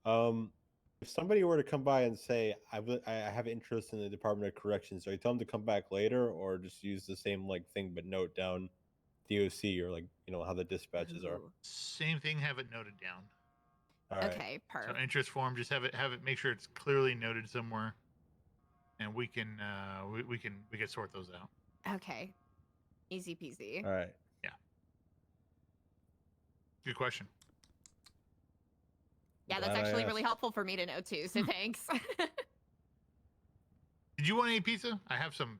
If somebody were to come by and say, I have interest in the Department of Corrections, so you tell them to come back later, or just use the same like thing but note down DOC or like how the dispatches are. Ooh. Same thing. Have it noted down. All right. Okay, So perfect. interest form, just have it make sure it's clearly noted somewhere, and we can sort those out. Okay. Easy peasy. All right. Yeah. Good question. Yeah, that's Glad I actually really asked. helpful for me to know too, so thanks. Did you want any pizza? I have some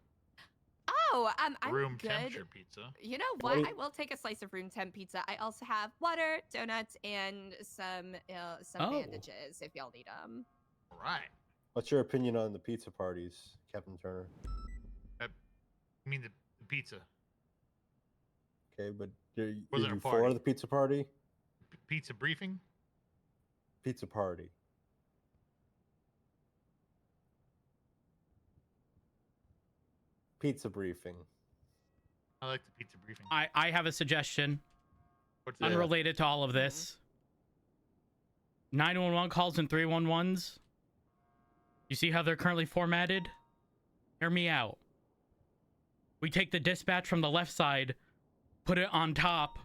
Oh, I'm room good. temperature pizza. You know what? I will take a slice of room temp pizza. I also have water, donuts, and some bandages if y'all need them. All right. What's your opinion on the pizza parties, Captain Turner? I mean the pizza. Okay, but are Wasn't a you party. for the pizza party? Pizza briefing? Pizza party. Pizza briefing. I like the pizza briefing. I have a suggestion. What's that? Unrelated to all of this. 911 calls and 311s. You see how they're currently formatted? Hear me out. We take the dispatch from the left side, put it on top,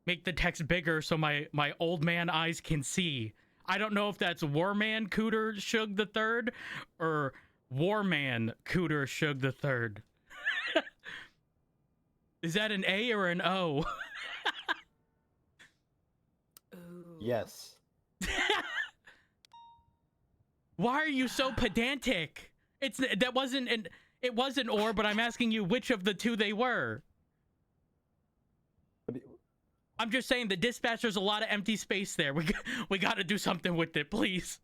make the text bigger so my old man eyes can see. I don't know if that's Warman Cooter Shug the Third or Warman Cooter Shug the Third. Is that an A or an O? Ooh. Yes. Why are you so pedantic? It wasn't or, but I'm asking you which of the two they were. I'm just saying the dispatch, there's a lot of empty space there. We got to do something with it, please.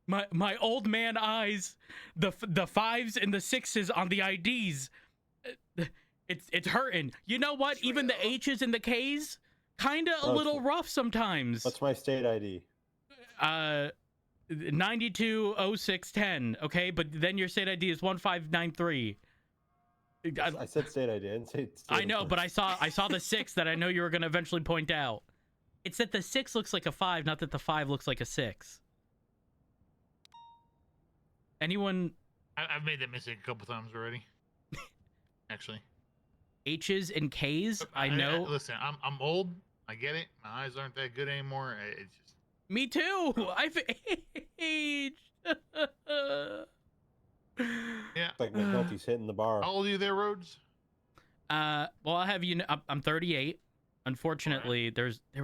My old man eyes, the 5s and the 6s on the IDs. It's hurting. You know what? True. Even the H's and the K's, kind of a little rough sometimes. What's my state ID? 920610. Okay, but then your state ID is 1593. I said state ID. I didn't say state I know, of but birth. I saw the 6 that I know you were going to eventually point out. It's that the 6 looks like a 5, not that the 5 looks like a 6. Anyone? I've made that mistake a couple times already. Actually. H's and K's? I know. Listen, I'm old. I get it. My eyes aren't that good anymore. It's just. Me too. I've aged. Yeah. It's like McNulty's hitting the bar. How old are you there, Rhodes? Well, I'll have you know, I'm 38. Unfortunately, there was a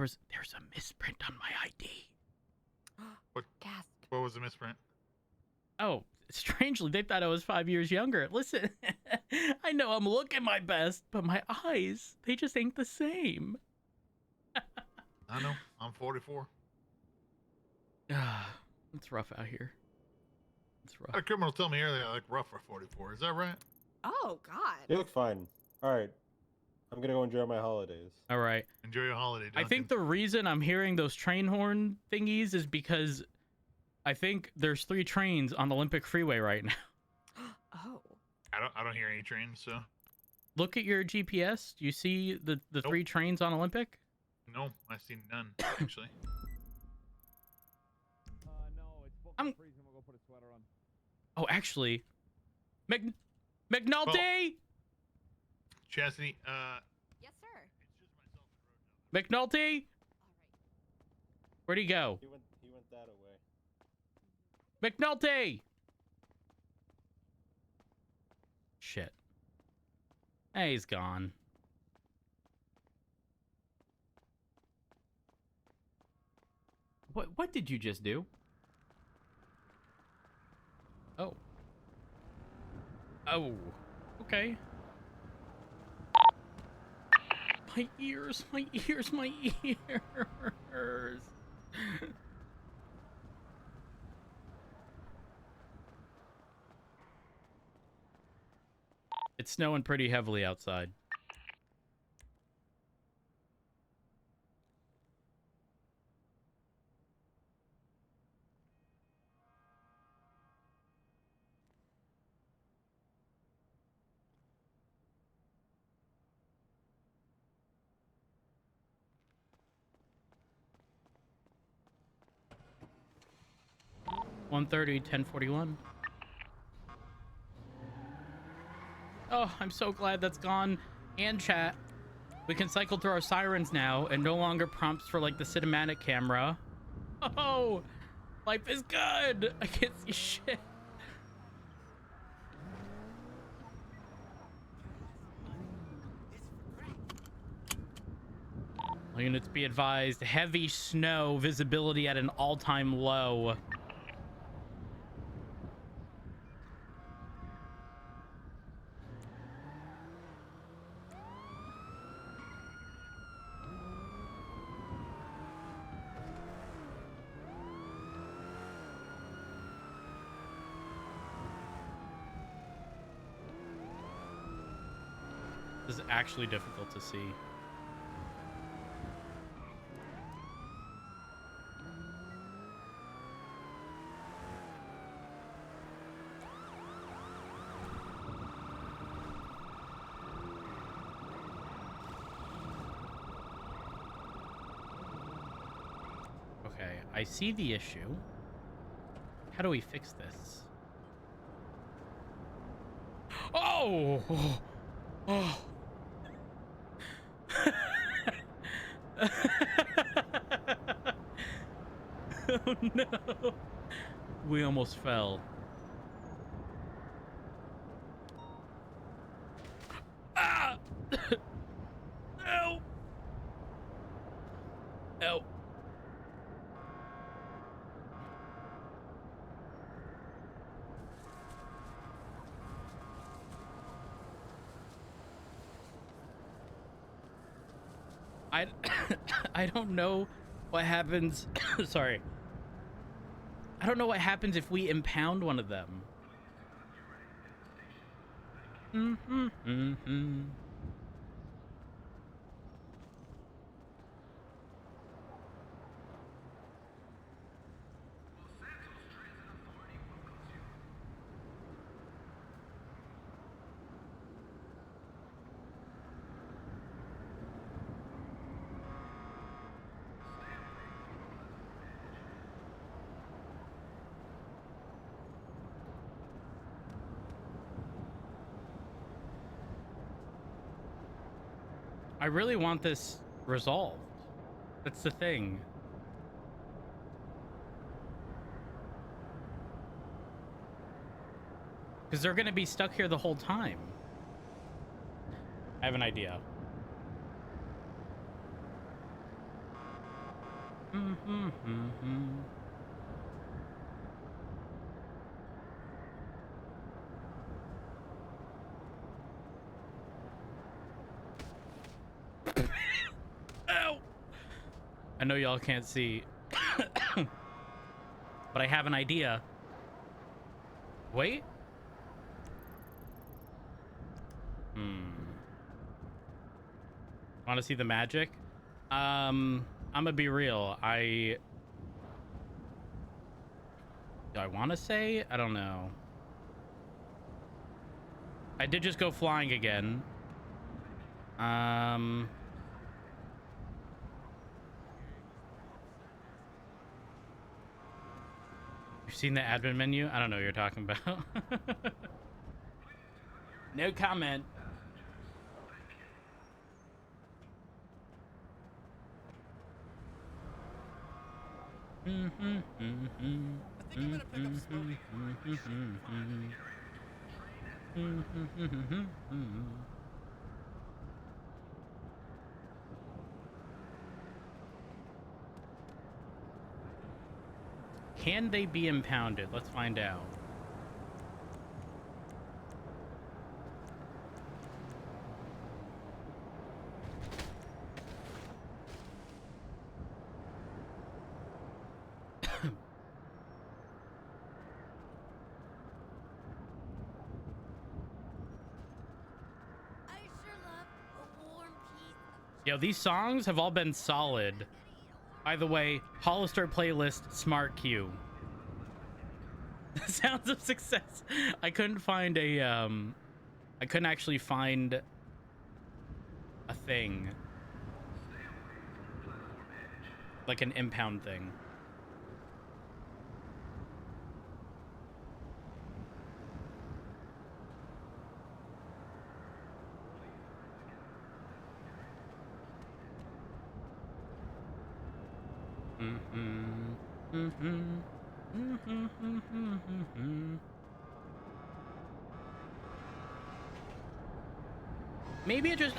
misprint on my ID. What? Gasp. What was the misprint? Oh, strangely, they thought I was 5 years younger. Listen, I know I'm looking my best, but my eyes, they just ain't the same. I know. I'm 44. It's rough out here. It's rough. A criminal told me earlier I look rough for 44. Is that right? Oh God. You look fine. All right. I'm going to go enjoy my holidays. All right. Enjoy your holiday, Duncan. I think the reason I'm hearing those train horn thingies is because I think there's 3 trains on the Olympic Freeway right now. Oh. I don't hear any trains, so. Look at your GPS. Do you see the 3 trains on Olympic? No, I've seen none, actually. No, it's fucking freezing. We'll go put a sweater on. Oh, actually, McNulty! Chastity, Yes, sir. it's just myself and Rhodes. McNulty! Where'd he go? He went that away. McNulty! Shit. Hey, he's gone. What did you just do? Oh. Oh. Okay. My ears, my ears, my ears. It's snowing pretty heavily outside. 1:30, 10:41. Oh, I'm so glad that's gone. And chat, we can cycle through our sirens now and no longer prompts for like the cinematic camera. Oh, life is good. I can't see shit. Units be advised, heavy snow, visibility at an all-time low. This is actually difficult to see. Okay, I see the issue. How do we fix this? Oh! Oh! Oh no! We almost fell. Ah! No! No! I don't know what happens. Sorry. I don't know what happens if we impound one of them. I really want this resolved. That's the thing. Because they're going to be stuck here the whole time. I have an idea. Ow! I know y'all can't see, but I have an idea. Wait. Want to see the magic? I'm gonna be real. Do I want to say? I don't know. I did just go flying again. You've seen the admin menu? I don't know what you're talking about. No comment. Can they be impounded? Let's find out. Yo, these songs have all been solid. By the way, Hollister playlist Smart Q. Sounds of Success. I couldn't find a I couldn't actually find a thing. Like an impound thing. Maybe it just...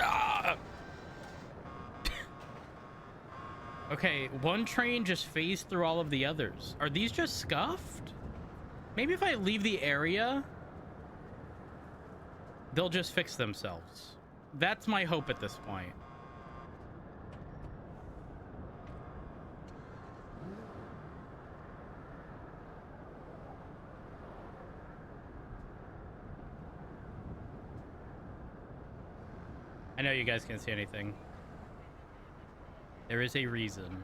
Okay, one train just phased through all of the others. Are these just scuffed? Maybe if I leave the area, they'll just fix themselves. That's my hope at this point. I know you guys can't see anything. There is a reason.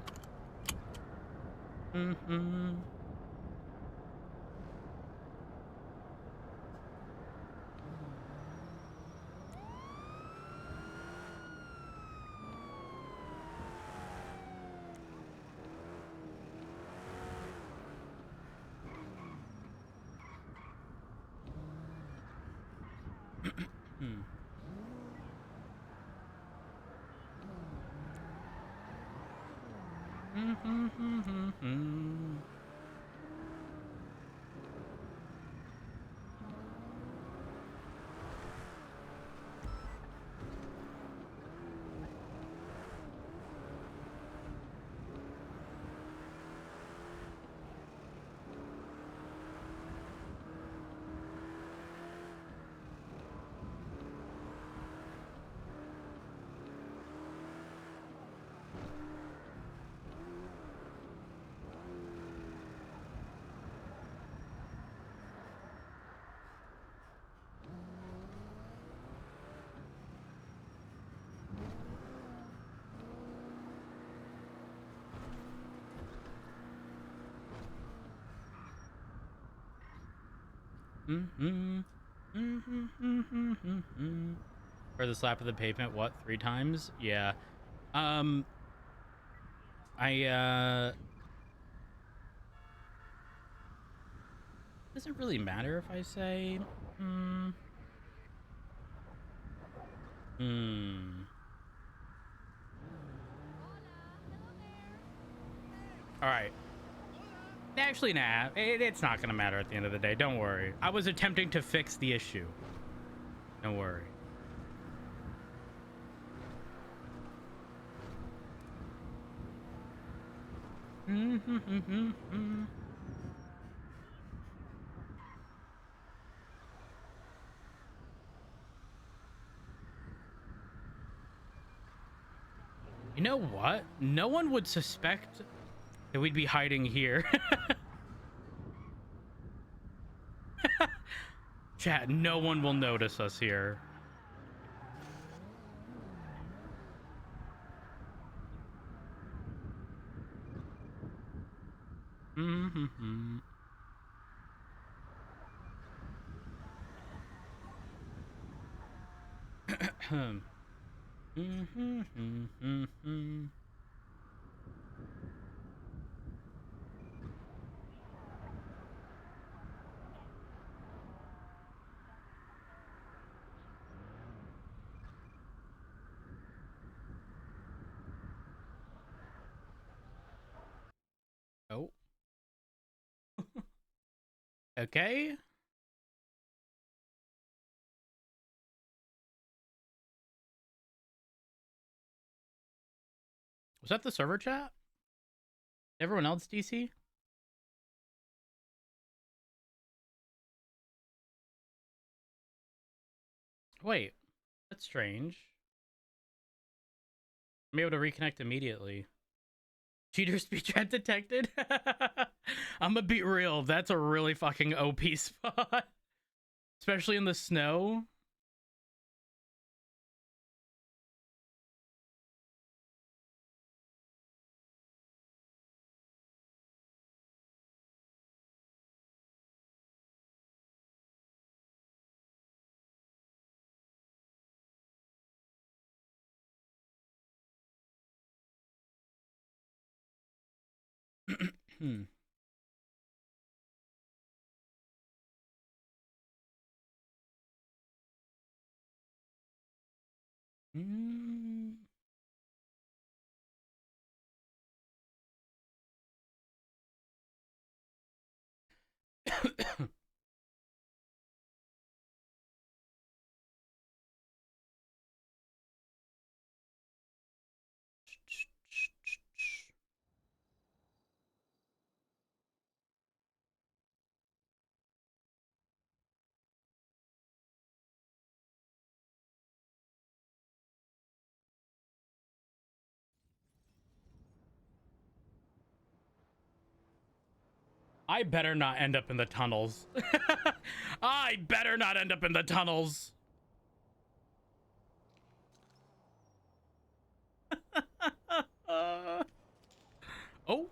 For the slap of the pavement, what, 3 times? Yeah. Doesn't really matter if I say, All right. Actually, nah. It's not gonna matter at the end of the day. Don't worry. I was attempting to fix the issue. Don't worry. You know what? No one would suspect that we'd be hiding here. Chat, no one will notice us here. Oh. Okay. Was that the server chat? Everyone else DC? Wait, that's strange. I'm able to reconnect immediately. Cheater speech chat detected? I'm gonna be real, that's a really fucking OP spot. Especially in the snow. I better not end up in the tunnels. I better not end up in the tunnels. Oh, oh,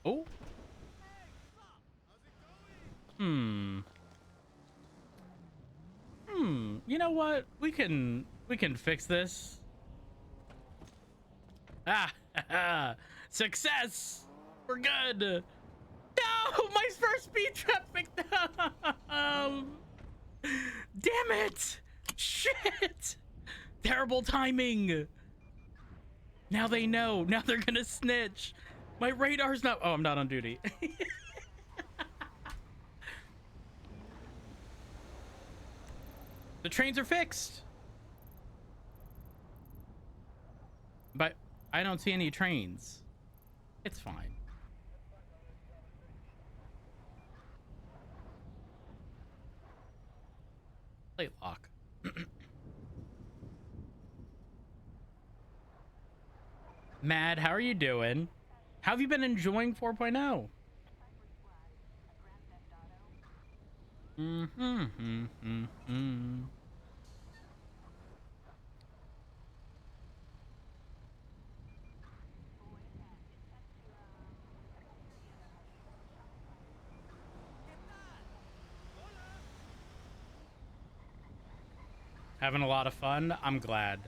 oh. You know what? We can fix this. Ah, success. We're good. No, my first speed traffic. Damn it. Shit. Terrible timing. Now they know. Now they're gonna snitch. My radar's not. Oh, I'm not on duty. The trains are fixed. But I don't see any trains. It's fine. Plate lock. Mad, how are you doing? How have you been enjoying 4.0? Having a lot of fun. I'm glad.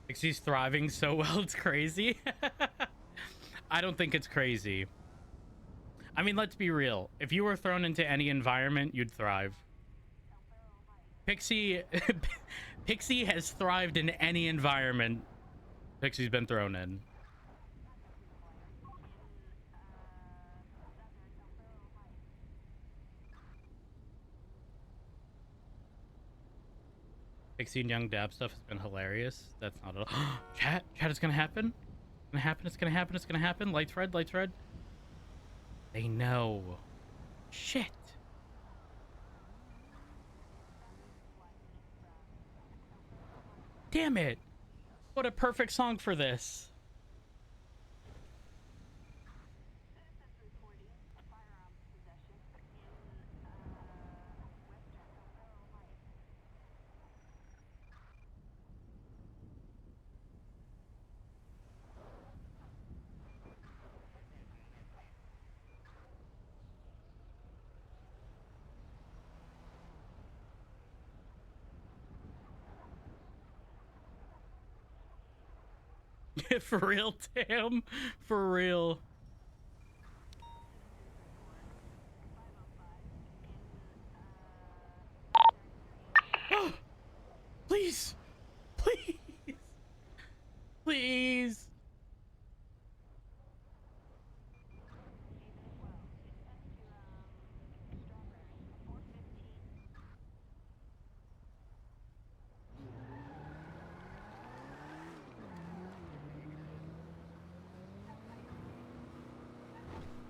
Pixie's thriving so well, it's crazy. I don't think it's crazy. I mean, let's be real. If you were thrown into any environment, you'd thrive. Pixie Pixie has thrived in any environment Pixie's been thrown in. Pixie and Young Dab stuff has been hilarious. That's not at all. Chat, it's gonna happen. It's gonna happen. It's gonna happen. It's gonna happen. Lights red. Lights red. They know. Shit. Damn it. What a perfect song for this. For real, Tam. For real. Please. Please. Please.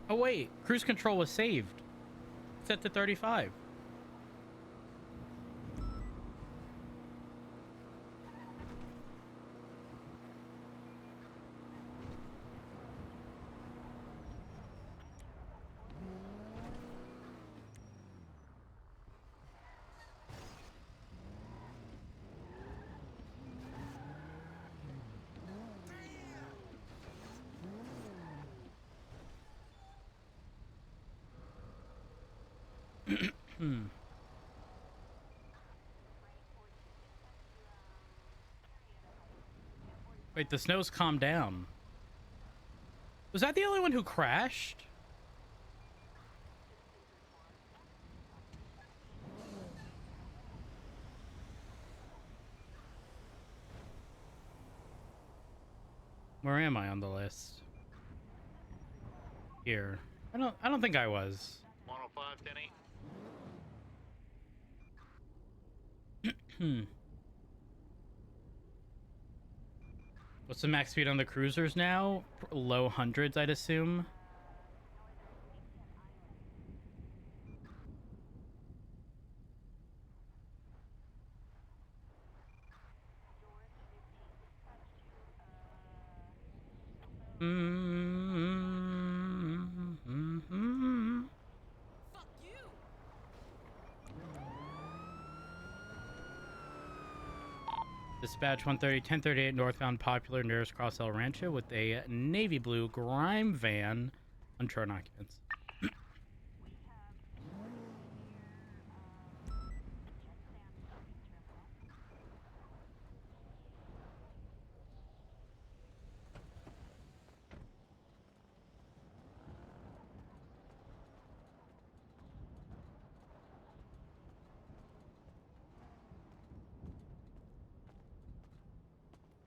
Oh wait, cruise control was saved. Set to 35. Wait, the snow's calmed down. Was that the only one who crashed? Where am I on the list? Here. I don't think I was. 105, 10-8. Hmm. What's the max speed on the cruisers now? Low hundreds, I'd assume. Fuck you. Dispatch 130, 1038 northbound Popular nearest Cross El Rancho with a navy blue Grime van, unsure occupants.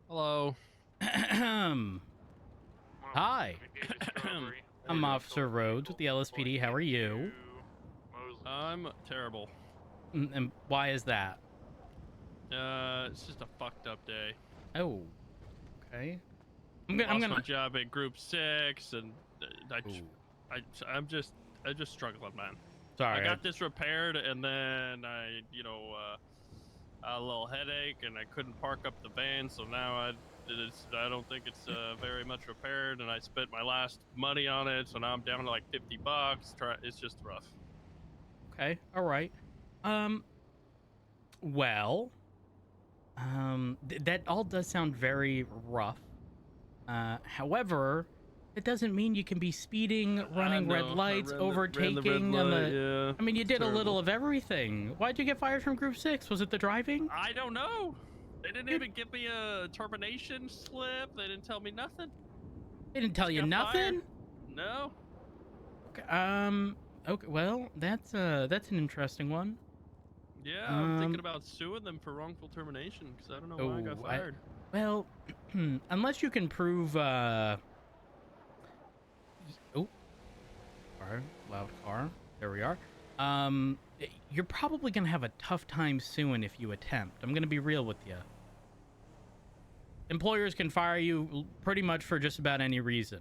Hello. Hi, I'm Officer Rhodes with the LSPD. How are you? I'm terrible. And why is that? It's just a fucked up day. Oh, okay. I'm Lost my gonna. job at Group 6, and Ooh, I'm just struggling, man. sorry. I got this repaired, and then I a little headache, and I couldn't park up the van, so now I don't think it's very much repaired, and I spent my last money on it, so now I'm down to like $50. It's just rough. Okay, all right. Well, that all does sound very rough. However, it doesn't mean you can be speeding, running red lights, overtaking. Yeah, I mean, you did a little terrible. of everything. Why'd you get fired from Group 6? Was it the driving? I don't know. They didn't even give me a termination slip. They didn't tell me nothing. They didn't tell Just you got nothing? fired. No. Okay, okay, well, that's an interesting one. Yeah, I'm Um, thinking about suing them for wrongful termination because I don't know why I got Oh, fired. well, unless you can prove, oh, car, loud car. There we are. You're probably gonna have a tough time suing if you attempt. I'm gonna be real with you. Employers can fire you pretty much for just about any reason.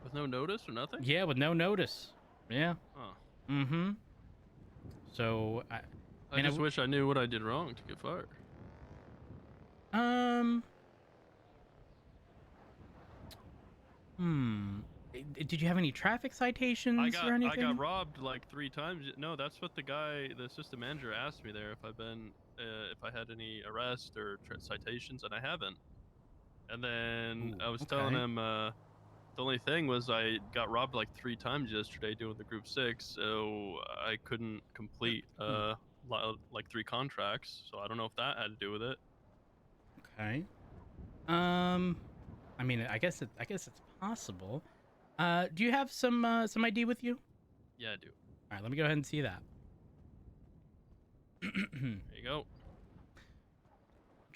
With no notice or nothing? Yeah, with no notice. Yeah. Oh. Mm-hmm. So, I just wish I knew what I did wrong to get fired. Did you have any traffic citations or anything? I got robbed like 3 times. No, that's what the assistant manager asked me there if I had any arrests or citations, and I haven't. And then Ooh, I was okay. telling him the only thing was I got robbed like 3 times yesterday doing the Group 6, so I couldn't complete like 3 contracts. So I don't know if that had to do with it. Okay. I mean, I guess it's possible. Do you have some ID with you? Yeah, I do. All right, let me go ahead and see that. There you go.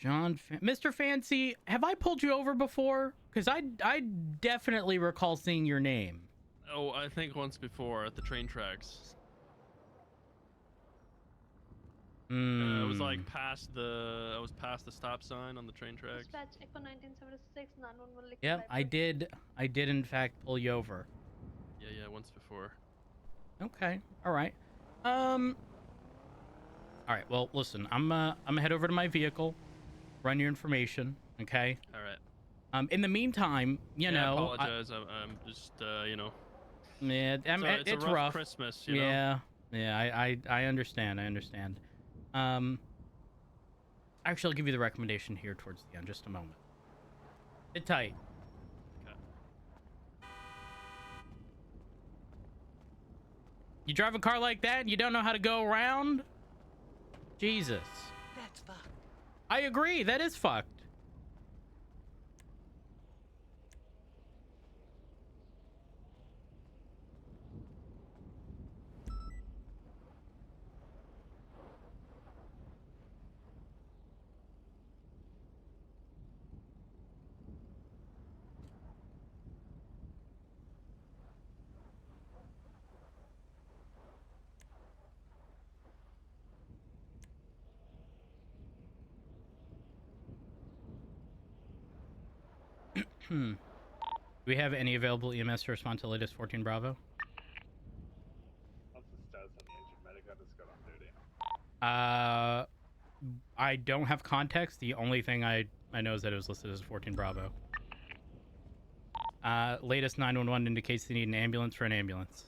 Mr. Fancy, have I pulled you over before? Because I definitely recall seeing your name. Oh, I think once before at the train tracks. I was like past the stop sign on the train tracks. Dispatch Echo 1976 911 Yep, I did in fact pull you over. Yeah, once before. Okay, all right. All right. Well, listen, I'm gonna head over to my vehicle, run your information. Okay. All right. In the meantime, you know, I apologize. I'm just you know. Yeah, It's a rough Christmas, you know? Yeah, I understand. Actually, I'll give you the recommendation here towards the end. Just a moment. Sit tight. Okay. You drive a car like that and you don't know how to go around? Jesus. That's fucked. I agree. That is fucked. Do we have any available EMS to respond to latest 14 Bravo? What's the status on the injured medic? I just got on duty. I don't have context. The only thing I know is that it was listed as 14 Bravo. Latest 911 indicates they need an ambulance for an ambulance.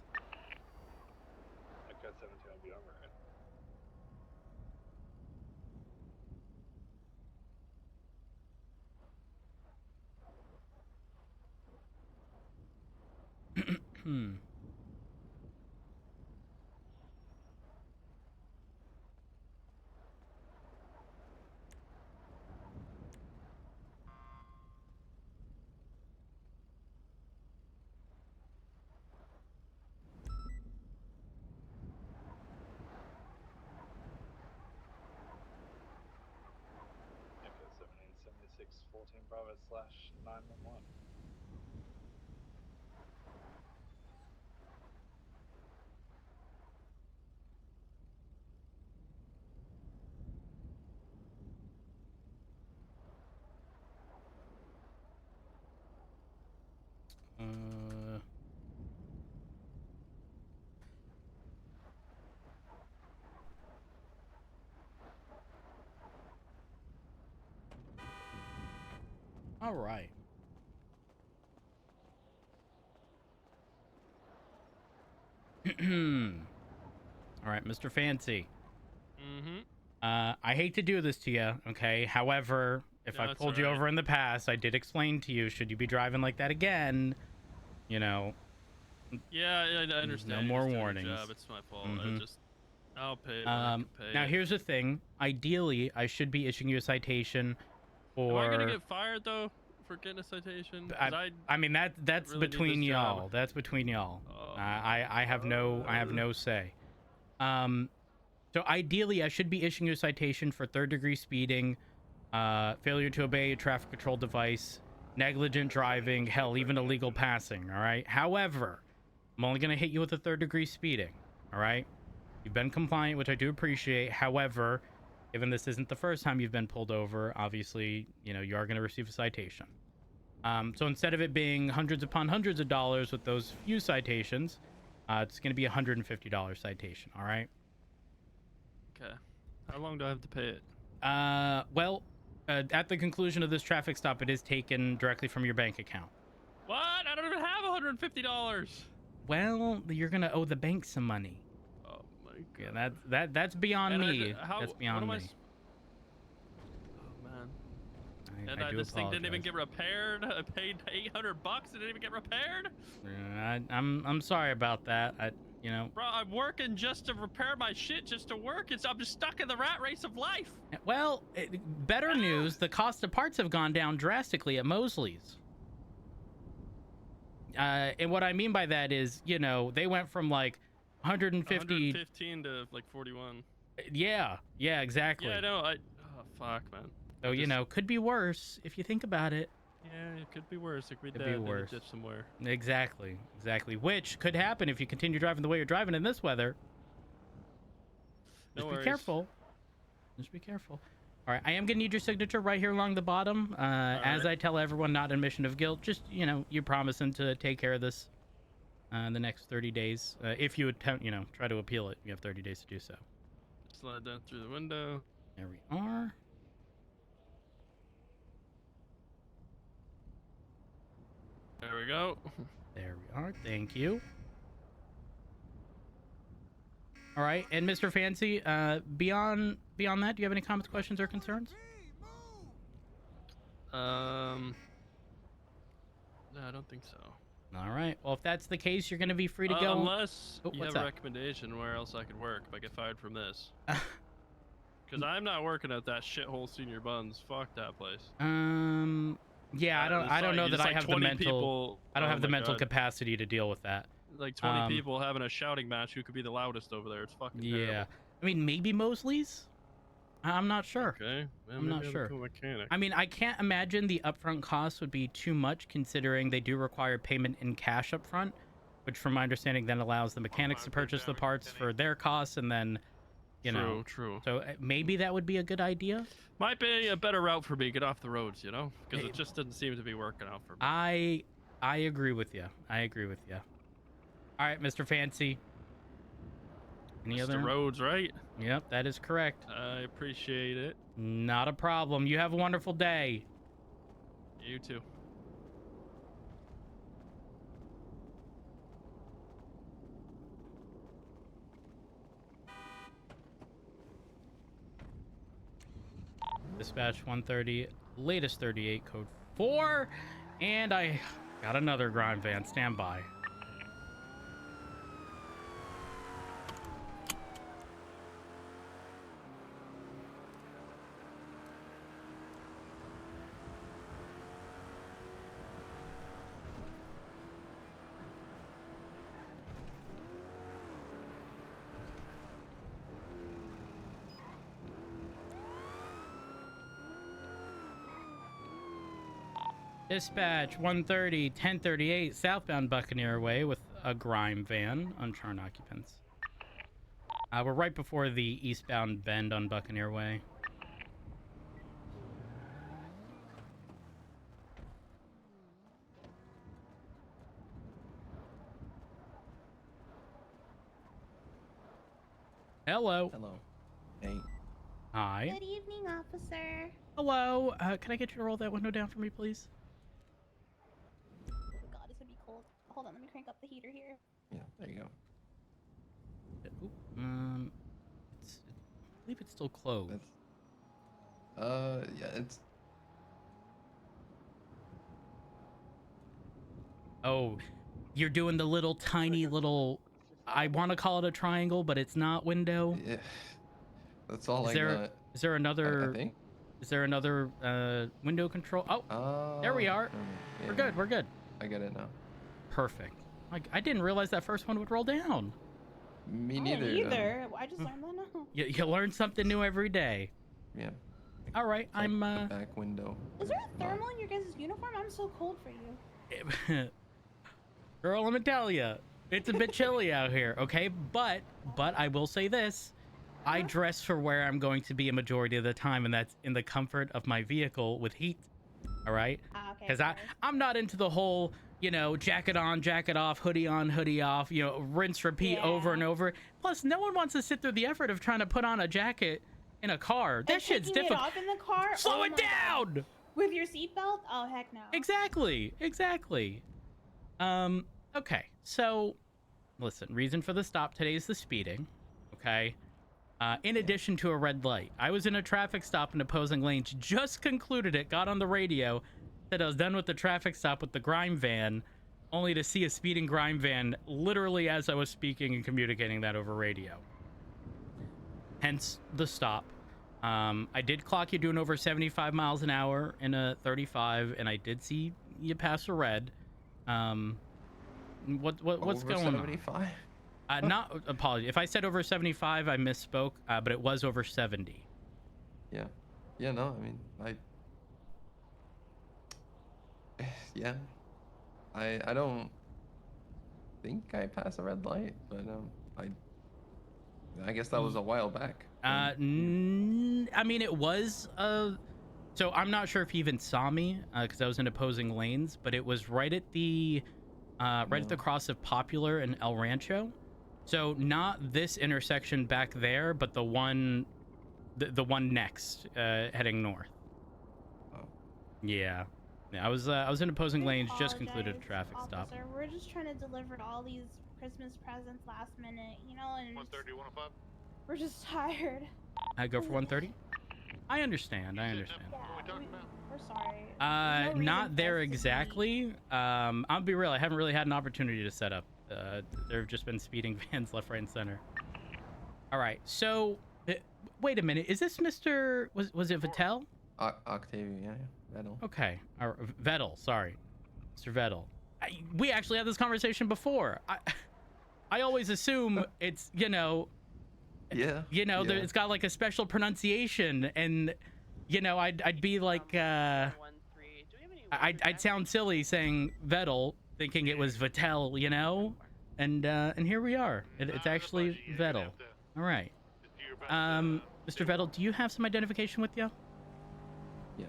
I got 17 will be over it. Echo 1776 14 Bravo / 911. All right. All right, Mr. Fancy. I hate to do this to you, okay? However, if No, I it's pulled you alright. over in the past, I did explain to you, should you be driving like that again, you know, Yeah, I understand. more You're just doing your warnings. job. It's my fault. Mhm. I'll pay it. When I can pay now it. here's the thing. Ideally, I should be issuing you a citation Am for... I gonna get fired though for getting a citation? 'Cause I mean, that's really need between this y'all. job. That's between y'all. Oh. I have no say. So ideally, I should be issuing you a citation for third-degree speeding, failure to obey a traffic control device, negligent driving, hell, even illegal passing. All right. However, I'm only gonna hit you with a third-degree speeding. All right. You've been compliant, which I do appreciate. However, given this isn't the first time you've been pulled over, obviously, you know, you are going to receive a citation. So instead of it being hundreds upon hundreds of dollars with those few citations, it's going to be a $150 citation. All right. Okay. How long do I have to pay it? Well, at the conclusion of this traffic stop, it is taken directly from your bank account. What? I don't even have $150. Well, you're going to owe the bank some money. Oh my god. Yeah, that's beyond And me. how, That's what beyond am me. Oh man. I And do this thing didn't even apologize. get repaired. I paid $800. It didn't even get repaired. Yeah, I'm sorry about that. You know. Bro, I'm working just to repair my shit, just to work. I'm just stuck in the rat race of life. Well, better news, the cost of parts have gone down drastically at Mosley's. And what I mean by that is, you know, they went from like 150... 115 to like 41. Yeah, exactly. Yeah, I know. Oh, fuck, man. So, you know, could be worse if you think about it. Yeah, it could be worse. It could be Could be dead in a worse. ditch somewhere. Exactly. Which could happen if you continue driving the way you're driving in this weather. No Just be worries. careful. Just be careful. All right, I am gonna need your signature right here along the bottom. As right. I tell everyone, not admission of guilt. Just, you know, you're promising to take care of this in the next 30 days. If you attempt, you know, try to appeal it, you have 30 days to do so. Slide down through the window. There we are. There we go. There we are. Thank you. All right, and Mr. Fancy, beyond that, do you have any comments, questions, or concerns? No, I don't think so. All right. Well, if that's the case, you're going to be free to go. Unless Oh, you what's have a up? recommendation where else I could work if I get fired from this. Because I'm not working at that shithole Senior Buns. Fuck that place. Yeah, I don't know that I have the mental. I don't have the mental capacity to deal with that. Like 20 people having a shouting match. Who could be the loudest over there? It's fucking Yeah. terrible. I mean, maybe Mosley's. I'm not sure. Okay. Well, I'm not maybe I'll sure. become a mechanic. I mean, I can't imagine the upfront costs would be too much, considering they do require payment in cash upfront, which, from my understanding, then allows the mechanics to purchase the parts for their costs, and then You know. True. So maybe that would be a good idea. Might be a better route for me. Get off the roads, you know, because it just didn't seem to be working out for me. I agree with you. I agree with you. All right, Mr. Fancy. Any Mr. other Roads, right? Yep, that is correct. I appreciate it. Not a problem. You have a wonderful day. You too. Dispatch 130, latest 38, code 4. And I got another grind van. Stand by. Dispatch 130, 1038, southbound Buccaneer Way with a grime van, uncharted occupants. We're right before the eastbound bend on Buccaneer Way. Hello. Hello. Hey. Hi. Good evening, officer. Hello. Can I get you to roll that window down for me, please? Oh God, it's gonna be cold. Hold on, let me crank up the heater here. Yeah, there you go. I believe it's still closed. Yeah, it's. Oh, you're doing the little tiny little. I want to call it a triangle, but it's not window. Yeah. That's all Is I there? got. Is there another? I think. Is there another window control? Oh, there we are. Yeah, We're good. We're good. I get it now. Perfect. Like I didn't realize that first one would roll down. Me I neither. didn't either. I just learned that now. You learn something new every day. Yeah. All right, It's like I'm the back window. Is there a thermal in your guys' uniform? I'm so cold for you. Girl, let me tell you, it's a bit chilly out here. Okay, but I will say this: I dress for where I'm going to be a majority of the time, and that's in the comfort of my vehicle with heat. All right, Okay. because I'm not into the whole, jacket on, jacket off, hoodie on, hoodie off, rinse, repeat over and over. Plus, no one wants to sit through the effort of trying to put on a jacket in a car. That shit's taking difficult. it off in the car? Slow Oh it my down! God. With your seatbelt? Oh, heck no. Exactly. Okay, so listen, reason for the stop today is the speeding. Okay. In addition to a red light, I was in a traffic stop in opposing lanes, just concluded it, got on the radio, said I was done with the traffic stop with the grime van, only to see a speeding grime van literally as I was speaking and communicating that over radio. Hence the stop. I did clock you doing over 75 miles an hour in a 35, and I did see you pass a red. What's Over going 75? on? Not apology. If I said over 75, I misspoke, but it was over 70. Yeah. Yeah, no, I mean, yeah. I don't think I passed a red light, but I guess that was a while back. I mean, it was so I'm not sure if you even saw me because I was in opposing lanes, but it was right at the at the cross of Popular and El Rancho. So not this intersection back there, but the one next heading north. Oh. Yeah. I was in opposing lanes, just concluded a Apologize, traffic stop. officer. We're just trying to deliver all these Christmas presents last minute, and 130, 105. we're just tired. I go for 130. I understand. Yeah, we talking about? we're sorry. There's no reason Not for there us to be- exactly. I'll be real. I haven't really had an opportunity to set up. There have just been speeding vans left, right, and center. All right. So, wait a minute. Is this Mr. Was it Vettel? Octavia, yeah. Vettel. Okay. Or Vettel. Sorry, Mr. Vettel. We actually had this conversation before. I always assume it's Yeah. It's got like a special pronunciation, and I'd be like I'd sound silly saying Vettel, thinking it was Vettel, and here we are. It's actually Vettel. All right. Just do your Mr. Vettel, do you have some identification with you? Yeah.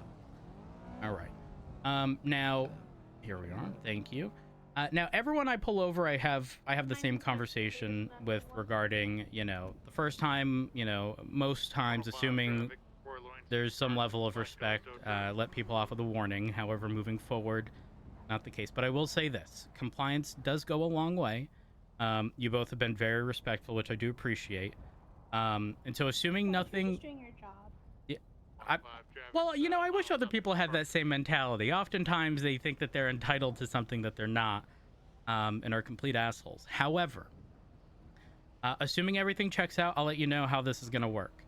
All right. Now, here we are. Thank you. Now, everyone I pull over, I have the same conversation with regarding, you know, the first time, you know, most times, assuming there's some level of respect, let people off with a warning. However, moving forward, not the case. But I will say this: compliance does go a long way. You both have been very respectful, which I do appreciate. And so, assuming nothing. Just doing your job. Well, you know, I wish other people had that same mentality. Oftentimes, they think that they're entitled to something that they're not, and are complete assholes. However, assuming everything checks out, I'll let you know how this is going to work.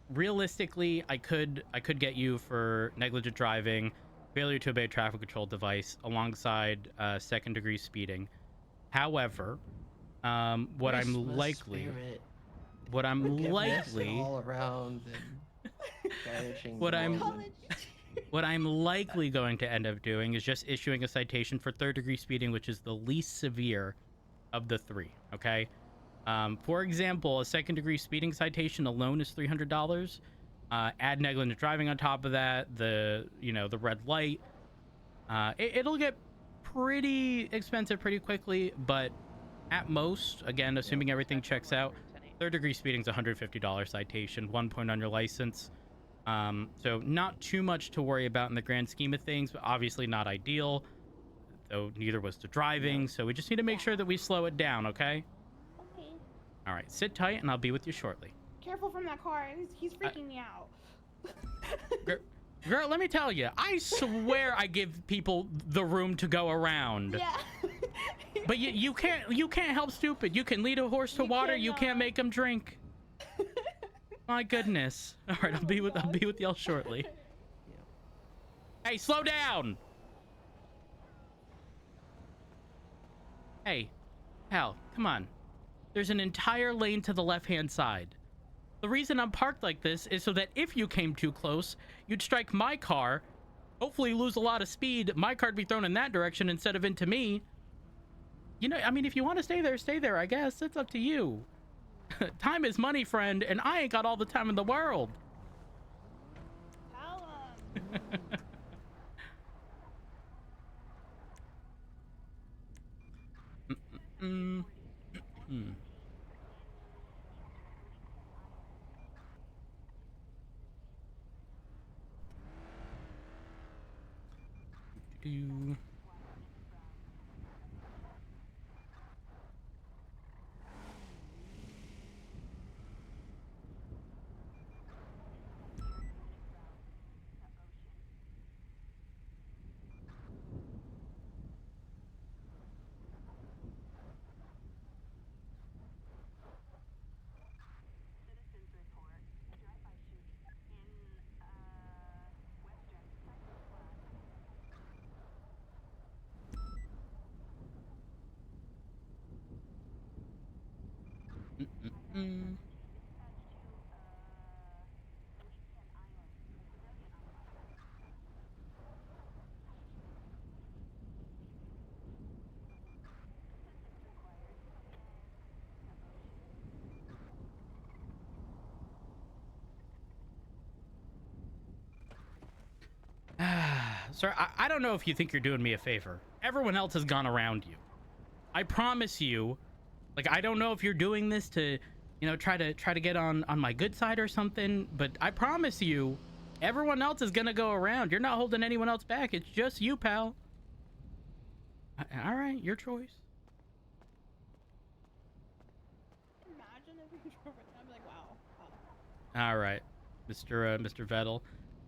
Realistically, I could get you for negligent driving, failure to obey traffic control device, alongside second-degree speeding. However, what I'm likely all around and what I'm likely going to end up doing is just issuing a citation for third-degree speeding, which is the least severe of the three. Okay. For example, a second-degree speeding citation alone is $300. Add negligent driving on top of that, the red light. It'll get pretty expensive pretty quickly, but at most, again, assuming everything checks out, third-degree speeding is a $150 citation, 1 point on your license. So not too much to worry about in the grand scheme of things, but obviously not ideal. Though neither was the driving, so we just need to make sure that we slow it down, okay? Okay. All right, sit tight, and I'll be with you shortly. Careful from that car. He's freaking me out. Girl, let me tell you, I swear I give people the room to go around. Yeah. But you can't help stupid. You can lead a horse to water. You can't make him drink. My goodness. All right, I'll be with y'all shortly. Hey, slow down. Hey, pal, come on. There's an entire lane to the left-hand side. The reason I'm parked like this is so that if you came too close, you'd strike my car, hopefully lose a lot of speed, my car'd be thrown in that direction instead of into me. You know, I mean, if you want to stay there, I guess. It's up to you. Time is money, friend, and I ain't got all the time in the world. Sir, I don't know if you think you're doing me a favor. Everyone else has gone around you. I promise you, like, I don't know if you're doing this to, you know, try to get on my good side or something, but I promise you, everyone else is gonna go around. You're not holding anyone else back. It's just you, pal. All right, your choice. Imagine if we drove it. I'd be like, wow. All right, Mr. Vettel.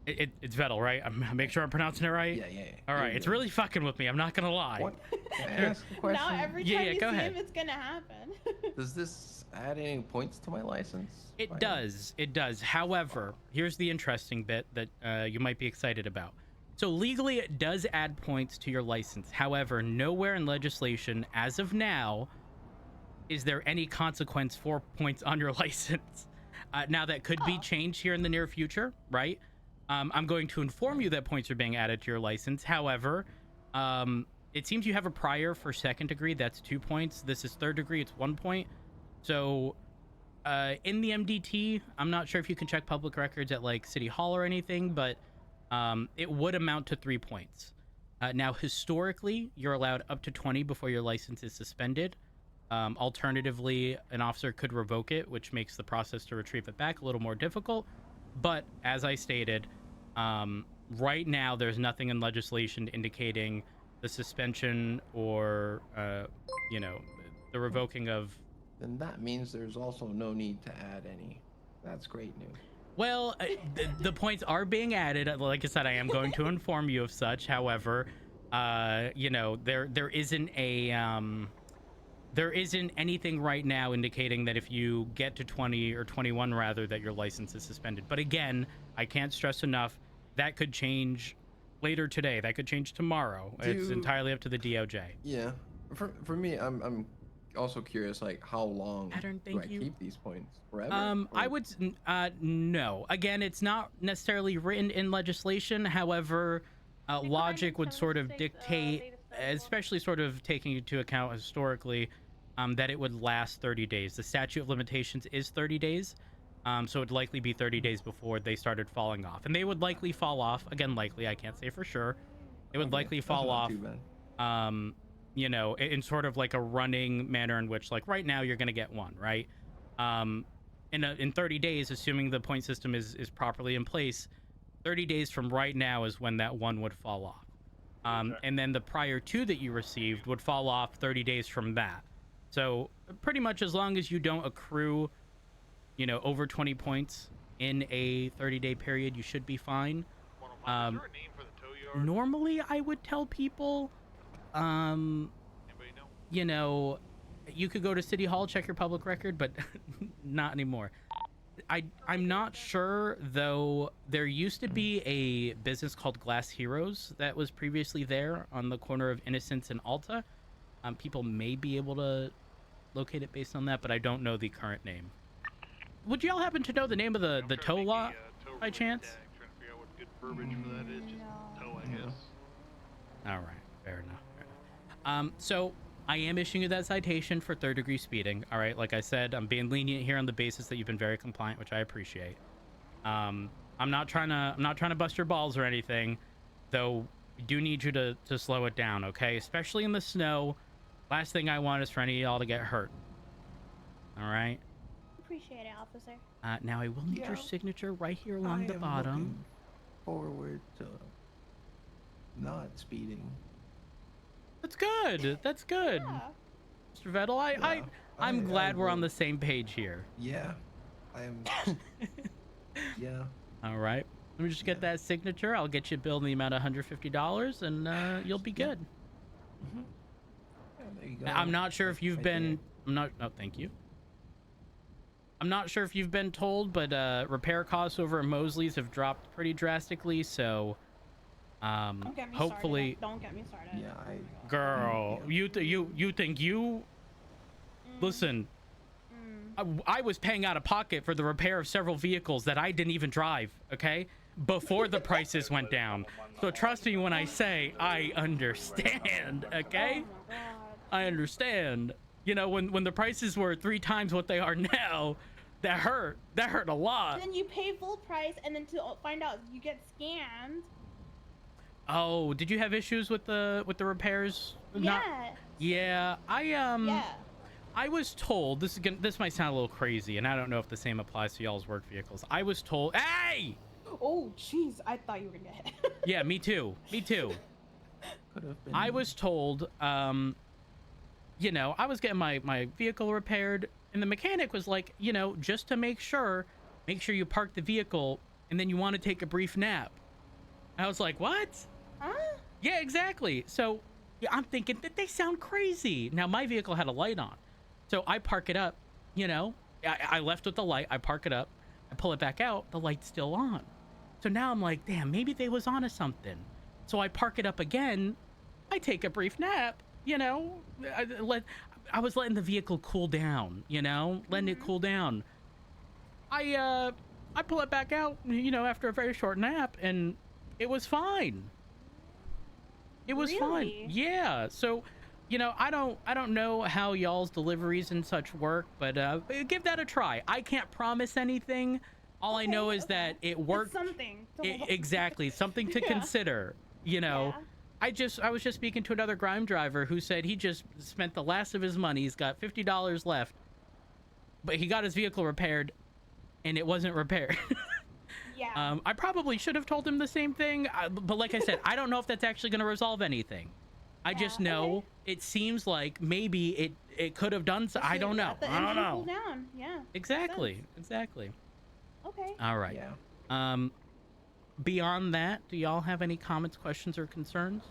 It's Vettel, right? Make sure I'm pronouncing it right. Yeah. All right, it's really fucking with me. I'm not gonna lie. What? Can I ask a question? Now every time you go see ahead. him, it's gonna happen. Does this add any points to my license? It does. It does. However, here's the interesting bit that you might be excited about. So legally, it does add points to your license. However, nowhere in legislation, as of now, is there any consequence for points on your license. Now, that could be changed here in the near future, right? I'm going to inform you that points are being added to your license. However, it seems you have a prior for second degree. That's 2 points. This is third degree. It's 1 point. So in the MDT, I'm not sure if you can check public records at like City Hall or anything, but it would amount to 3 points. Now, historically, you're allowed up to 20 before your license is suspended. Alternatively, an officer could revoke it, which makes the process to retrieve it back a little more difficult. But as I stated, right now there's nothing in legislation indicating the suspension or, you know, the revoking of. Then that means there's also no need to add any. That's great news. Well, the points are being added. Like I said, I am going to inform you of such. However, you know, there isn't anything right now indicating that if you get to 20 or 21 rather, that your license is suspended. But again, I can't stress enough, that could change later today. That could change tomorrow. It's entirely up to the DOJ. Yeah. For me, I'm also curious, like, how long Pattern, do I thank you. keep these points? Forever? I would no. Again, it's not necessarily written in legislation. However, logic would sort of dictate, especially sort of taking into account historically, that it would last 30 days. The statute of limitations is 30 days, so it'd likely be 30 days before they started falling off. And they would likely fall off, again, likely, I can't say for sure. It would likely fall off, you know, in sort of like a running manner in which, like, right now you're going to get one, right? In 30 days, assuming the point system is properly in place, 30 days from right now is when that one would fall off. And then the prior two that you received would fall off 30 days from that. So pretty much as long as you don't accrue, you know, over 20 points in a 30-day period, you should be fine. Is there a name for the tow yard? Normally, I would tell people, Anybody know? you know, you could go to City Hall, check your public record, but not anymore. I'm not sure, though. There used to be a business called Glass Heroes that was previously there on the corner of Innocence and Alta. People may be able to locate it based on that, but I don't know the current name. Would y'all happen to know the name of the tow lot by chance? Trying to figure out what good verbiage for that is. Just tow, I guess. All right, fair enough. So I am issuing you that citation for third-degree speeding. All right, like I said, I'm being lenient here on the basis that you've been very compliant, which I appreciate. I'm not trying to bust your balls or anything, though. We do need you to slow it down, okay? Especially in the snow. Last thing I want is for any of y'all to get hurt. All right. Appreciate it, officer. Now I will need your signature right here along the bottom. Forward to not speeding. That's good. That's good. Yeah. Mr. Vettel, I'm glad we're on the same page here. Yeah. I am. Yeah. All right. Let me just get that signature. I'll get you billed in the amount of $150, and you'll be good. Mm-hmm. Yeah, there you go. I'm not sure if you've been. Oh, thank you. I'm not sure if you've been told, but repair costs over at Mosley's have dropped pretty drastically. So, Don't get me hopefully. started. Don't get me started. Yeah, Girl, you think you? Listen. I was paying out of pocket for the repair of several vehicles that I didn't even drive, okay? Before the prices went down. So trust me when I say I understand, okay? Oh my god. I understand. You know, when the prices were 3 times what they are now, that hurt. That hurt a lot. Then you pay full price, and then to find out you get scammed. Oh, did you have issues with the repairs? Yeah. Yeah, Yeah. I was told, this might sound a little crazy, and I don't know if the same applies to y'all's work vehicles. I was told, hey! Oh, jeez, I thought you were gonna get hit. Yeah, me too. Me too. could have been. I was told, you know, I was getting my vehicle repaired, and the mechanic was like, you know, just to make sure you park the vehicle, and then you want to take a brief nap. I was like, what? Huh? Yeah, exactly. So yeah, I'm thinking that they sound crazy. Now, my vehicle had a light on. So I park it up, you know, I left with the light, I park it up, I pull it back out, the light's still on. So now I'm like, damn, maybe they was onto something. So I park it up again, I take a brief nap, you know, I was letting the vehicle cool down, you know, letting it cool down. I pull it back out, you know, after a very short nap, and it was fine. It was fine. Really? Yeah, so you know, I don't know how y'all's deliveries and such work, but give that a try. I can't promise anything. All I know is that it worked. It's something. to hold on. Exactly, something to Yeah. consider. You know, Yeah. I was just speaking to another grime driver who said he just spent the last of his money. He's got $50 left, but he got his vehicle repaired, and it wasn't repaired. Yeah. I probably should have told him the same thing, but like I said, I don't know if that's actually going to resolve anything. I just know it seems like maybe it could have done so. I don't know. Let the I don't engine know. cool down. Yeah. Exactly. Exactly. Okay. All right. Yeah. Beyond that, do y'all have any comments, questions, or concerns?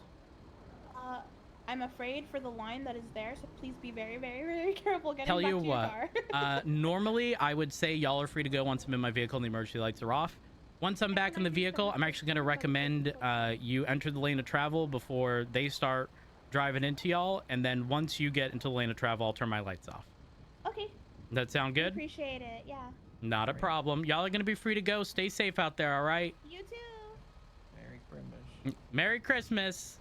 I'm afraid for the line that is there, so please be very, very, very careful getting Tell back you to what, your car. normally I would say y'all are free to go once I'm in my vehicle and the emergency lights are off. Once I'm back in the vehicle, I'm actually going to recommend you enter the lane of travel before they start driving into y'all, and then once you get into the lane of travel, I'll turn my lights off. Okay. That sound good? Appreciate it. Yeah. Not a problem. Y'all are going to be free to go. Stay safe out there, all right? You too. Merry Christmas. Merry Christmas.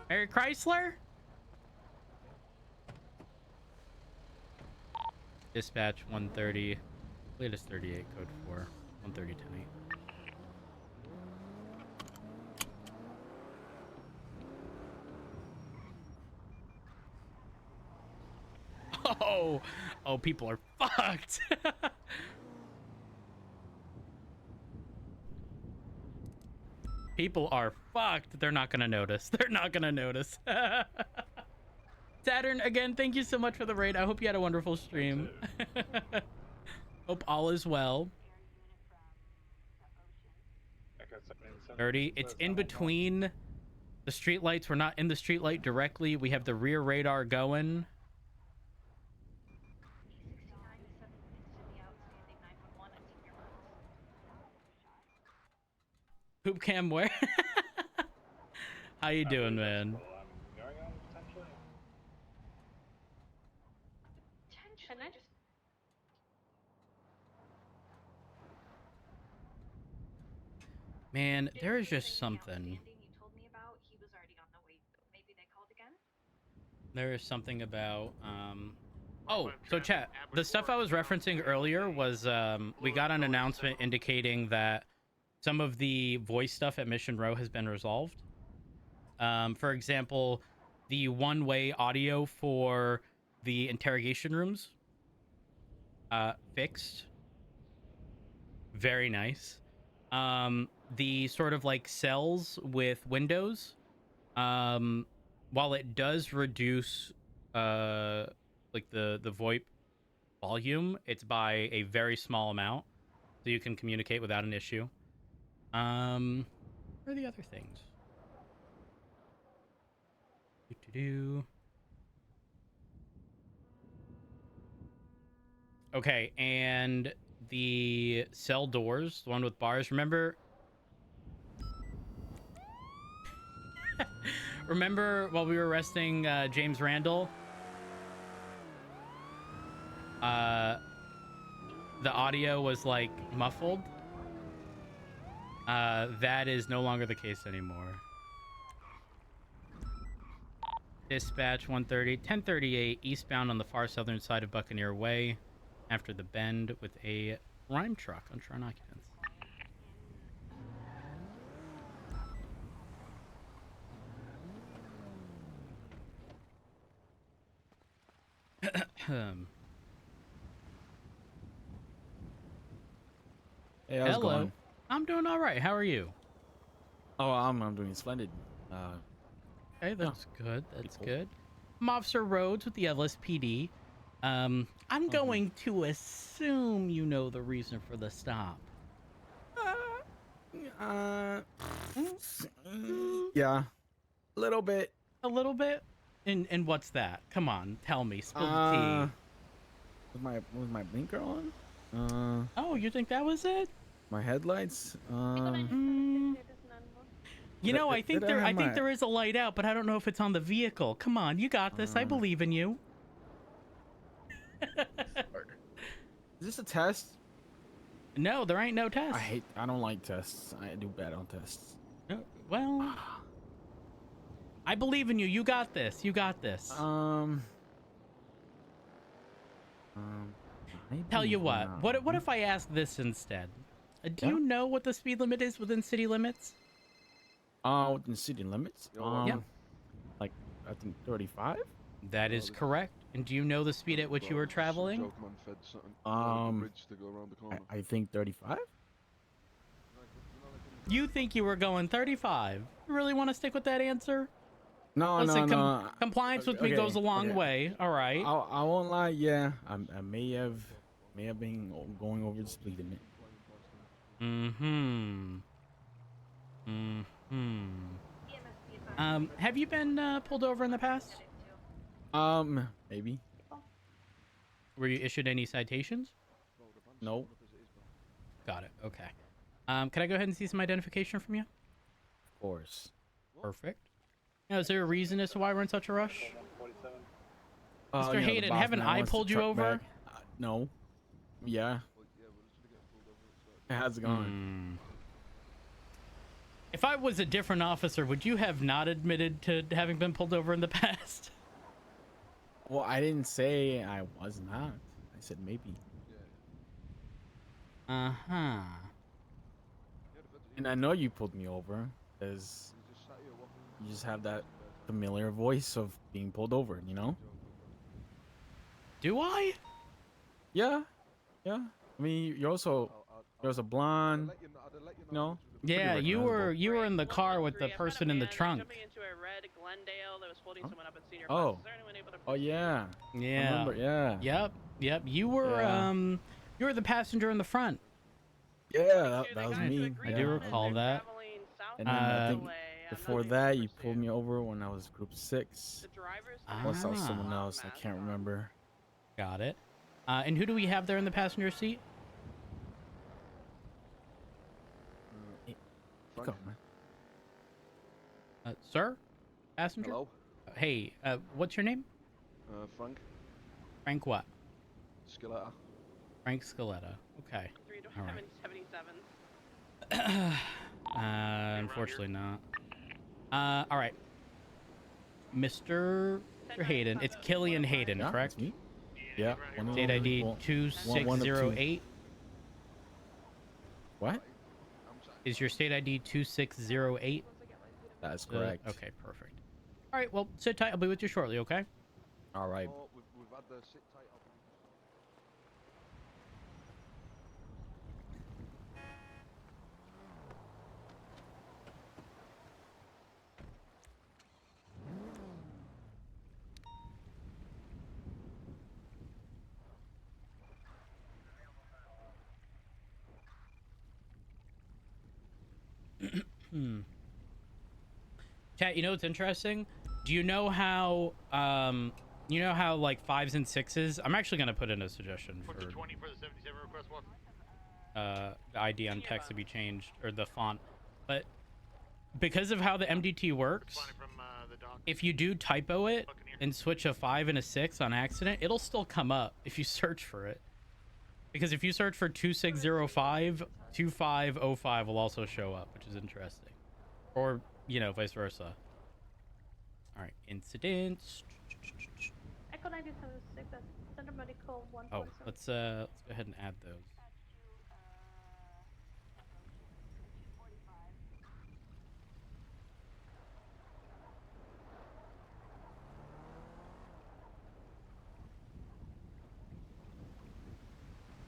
Merry Chrysler? Dispatch 130, latest 38, code 4, 130, 10-8. Oh, people are fucked. People are fucked. They're not gonna notice. They're not gonna notice. Saturn, again, thank you so much for the raid. I hope you had a wonderful stream. Hope all is well. 30. It's in between the street lights. We're not in the street light directly. We have the rear radar going. Poop cam where? How you doing, man? Man, there is just something. There is something about oh, so chat, the stuff I was referencing earlier was we got an announcement indicating that some of the voice stuff at Mission Row has been resolved. For example, the one-way audio for the interrogation rooms fixed. Very nice. The sort of like cells with windows, while it does reduce like the VoIP volume, it's by a very small amount, so you can communicate without an issue. What are the other things? Okay, and the cell doors, the one with bars, remember while we were arresting James Randall, the audio was like muffled? That is no longer the case anymore. Dispatch 130, 1038, eastbound on the far southern side of Buccaneer Way, after the bend with a rhyme truck on Charn occupants. Hey, how's it Hello. going? I'm doing all right. How are you? Oh, I'm doing splendid. Okay, that's good. That's good. I'm Officer Rhodes with the LSPD. I'm going to assume you know the reason for the stop. Yeah, a little bit. A little bit? And what's that? Come on, tell me. Spill the tea. Was my blinker on? Oh, you think that was it? My headlights? You know, I think did I have my- there is a light out, but I don't know if it's on the vehicle. Come on, you got this. I believe in you. Is this a test? No, there ain't no test. I don't like tests. I do bad on tests. Well, I believe in you. You got this. You got this. Tell maybe you what. not. What if I ask this instead? Do Yeah? you know what the speed limit is within city limits? Within city limits? Yeah. Like, I think 35? That is correct. And do you know the speed at which you were traveling? I think 35? You think you were going 35? You really want to stick with that answer? No, Listen, no. compliance with me goes a long way. All right. I won't lie. Yeah, I may have been going over the speed limit. Have you been pulled over in the past? Maybe. Were you issued any citations? No. Got it. Okay. Can I go ahead and see some identification from you? Of course. Perfect. Now, is there a reason as to why we're in such a rush? Mr. The Hayden, boss haven't man I wants the pulled you truck over? back. No. Yeah. How's it going? If I was a different officer, would you have not admitted to having been pulled over in the past? Well, I didn't say I was not. I said maybe. Uh-huh. And I know you pulled me over because you just have that familiar voice of being pulled over, you know? Do I? Yeah. Yeah. I mean, you're also blonde, you know? Yeah, Pretty you were recognizable. in the car with the person in the trunk. Oh. Oh yeah. I Yeah. remember, yeah. Yep. You were Yeah. you were the passenger in the front. Yeah, that was me. I Yeah, do that was recall me. that. And then I think before that, you pulled me over when I was group 6. Unless I was someone else, I can't remember. Got it. And who do we have there in the passenger seat? Come on, man. Sir? Passenger? Hello? Hey, what's your name? Frank. Frank what? Skeletor. Frank Scaletta. Okay. All right. 777. Unfortunately not. All right. Mr. Hayden. It's Killian Hayden, Yeah, correct? that's me. Yeah. State ID 2608. What? Is your state ID 2608? That is correct. Okay, perfect. All right, well, sit tight. I'll be with you shortly, okay? All right. Oh, we've had the sit tight up. Chat, you know what's interesting? Do you know how like 5s and 6s? I'm actually gonna put in a suggestion for 20 for the 77 request one. the ID on text to be changed, or the font. But because of how the MDT works, if you do typo it and switch a 5 and a 6 on accident, it'll still come up if you search for it. Because if you search for 2605, 2505 will also show up, which is interesting. Or, you know, vice versa. All right, incidents. Echo 1976, that's Center Medical 147. Oh, let's go ahead and add those.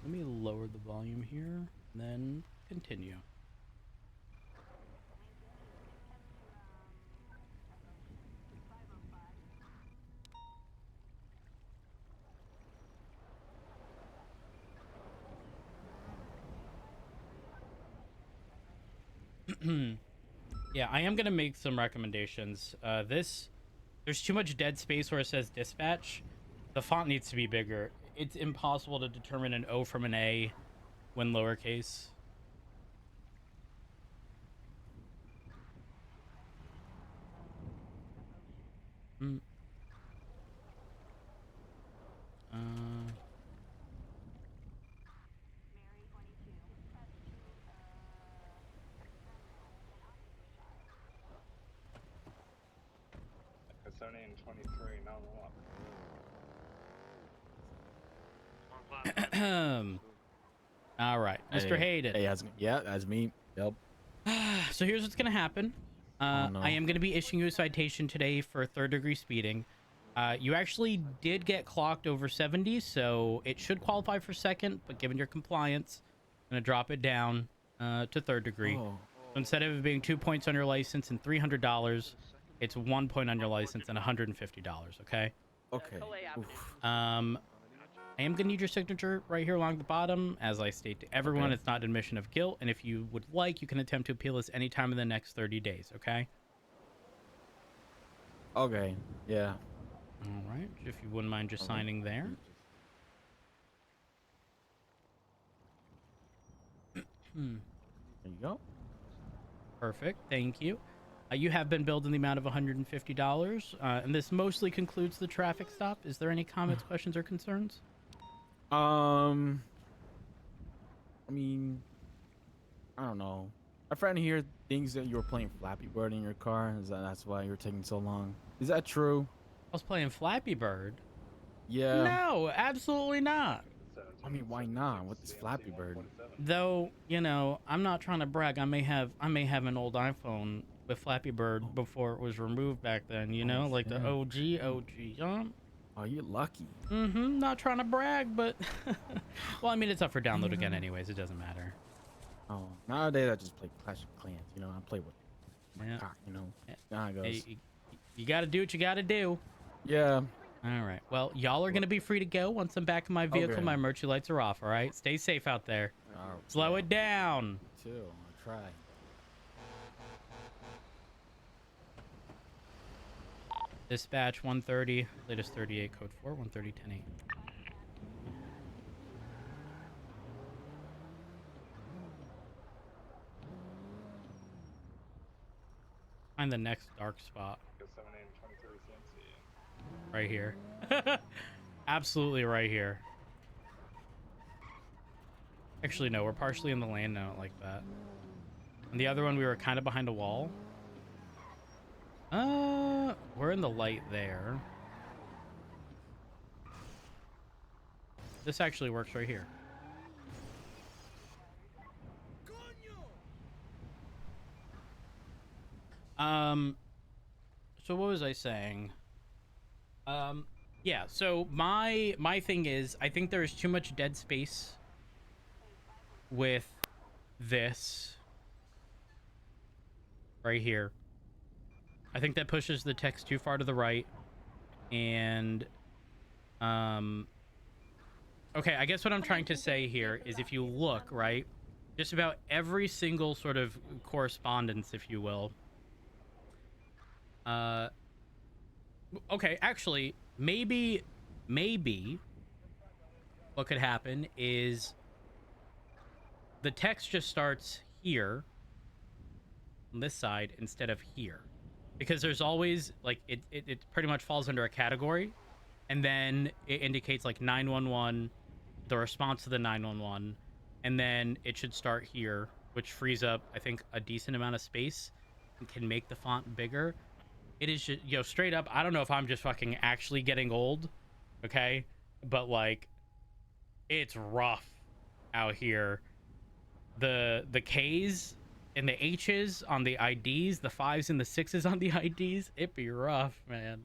Let me lower the volume here, then continue. Yeah, I am gonna make some recommendations. There's too much dead space where it says dispatch. The font needs to be bigger. It's impossible to determine an O from an A when lowercase. 17 and 23, now what? All right, Mr. Hayden. Hey, that's me. Yep. So here's what's gonna happen. No. I am gonna be issuing you a citation today for third-degree speeding. You actually did get clocked over 70, so it should qualify for second, but given your compliance, I'm gonna drop it down to third degree. Oh. So instead of it being 2 points on your license and $300, it's 1 point on your license and $150. Okay. Okay. Oof. I am gonna need your signature right here along the bottom. As I state to everyone, Okay. it's not an admission of guilt, and if you would like, you can attempt to appeal this anytime in the next 30 days. Okay. Okay. Yeah. All right. If you wouldn't mind just signing there. There you go. Perfect. Thank you. You have been billed in the amount of $150, and this mostly concludes the traffic stop. Is there any comments, questions, or concerns? I mean, I don't know. My friend here thinks that you were playing Flappy Bird in your car. That's why you're taking so long? Is that true? I was playing Flappy Bird. Yeah. No, absolutely not. I mean, why not? What is Flappy Bird? Though, you know, I'm not trying to brag. I may have an old iPhone with Flappy Bird before it was removed back then. You know, like the OG. Oh, you're lucky. Not trying to brag, but well, I mean, it's up for download again, anyways. It doesn't matter. Oh, nowadays I just play Clash of Clans. You know, I play with my Yeah. cock. You know, how it goes. Hey, you got to do what you got to do. Yeah. All right. Well, y'all are gonna be free to go once I'm back in my vehicle. Okay. My emergency lights are off. All right. Stay safe out there. All right. Slow it down. Too. I'll try. Dispatch 130, latest 38, code 4, 130, 10-8. Find the next dark spot. 17 and 23 CMC. Right here. Absolutely right here. Actually, no, we're partially in the lane now, like that. And the other one, we were kind of behind a wall. We're in the light there. This actually works right here. So what was I saying? Yeah, so my thing is, I think there's too much dead space with this right here. I think that pushes the text too far to the right. And okay, I guess what I'm trying to say here is, if you look, right, just about every single sort of correspondence, if you will. Okay, actually, maybe what could happen is the text just starts here on this side instead of here, because there's always like it pretty much falls under a category, and then it indicates like 911, the response to the 911, and then it should start here, which frees up, I think, a decent amount of space and can make the font bigger. It is just, yo, straight up, I don't know if I'm just fucking actually getting old, okay? But, like, it's rough out here. The K's and the H's on the IDs, the 5s and the 6s on the IDs, it be rough, man.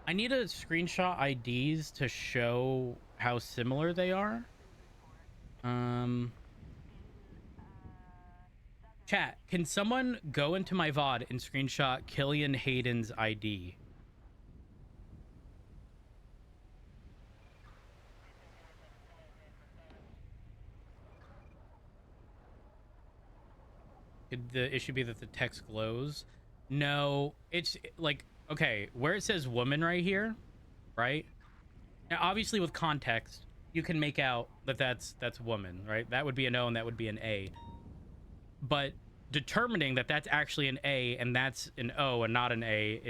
I need a screenshot IDs to show how similar they are. Chat, can someone go into my VOD and screenshot Killian Hayden's ID? Could the issue be that the text glows? No, it's like, okay, where it says woman right here, right? Now, obviously with context, you can make out that that's woman, right? That would be an O and that would be an A. But determining that that's actually an A and that's an O and not an A